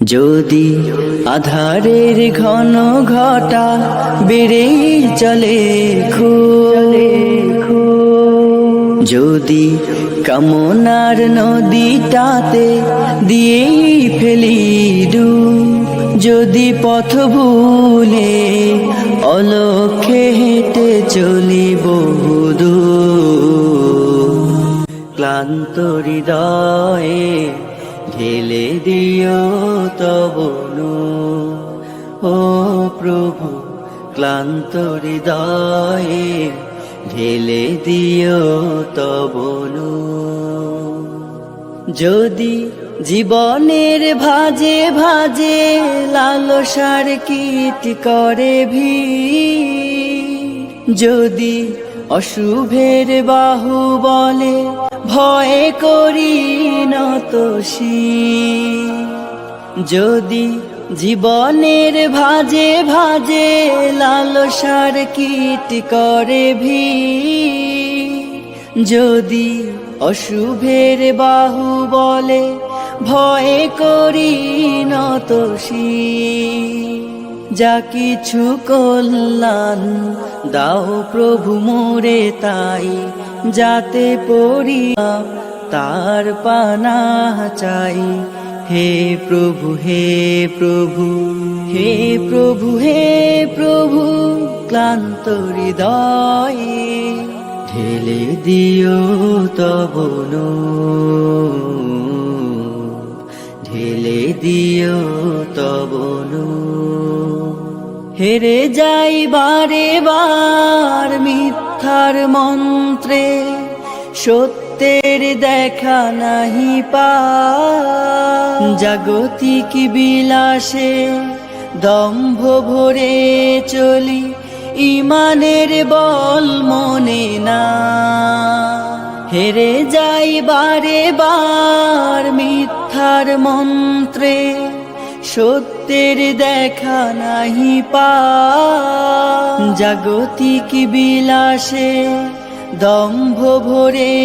যদি আধারের ঘন ঘটা বেড়ে চলে যদি কামনার নদীটাতে দিয়েই ফেলি ডুব, যদি পথ ভুলে অলক্ষ্যে হেঁটে চলি বহুদূর, ক্লান্ত হৃদয়ে ঢেলে দিও তব নূর। ও প্রভু, ক্লান্ত হৃদয়ে ঢেলে দিও তব নূর। যদি জীবনের ভাজে ভাজে লালসার কীট করে ভিড়, যদি অশুভের বাহু বলে ভয় করি নত শির, যদি জীবনের ভাজে ভাজে লালসার কীট করে ভিড়, যদি অশুভের বাহু বলে ভয় করি নত শির, যা কিছু কল্যাণ দাও প্রভু মোরে তাই, যাতে পড়িয়া তার পানাহ চাই। হে প্রভু, হে প্রভু, হে প্রভু, হে প্রভু, ক্লান্ত হৃদয়ে ঢেলে দিও তব নূর, ঢেলে দিও তব নূর। হেরে যাই বারে বার মিথ্যার মন্ত্রে, সত্যের দেখা নাহি পাই, জাগতিক বিলাসে দম্ভ ভরে চলি, ইমানের বল মনে না। হেরে যাই বারে বার মিথ্যার মন্ত্রে, সত্যের দেখা নাহি পাই, জাগতিক বিলাসে দম্ভ ভরে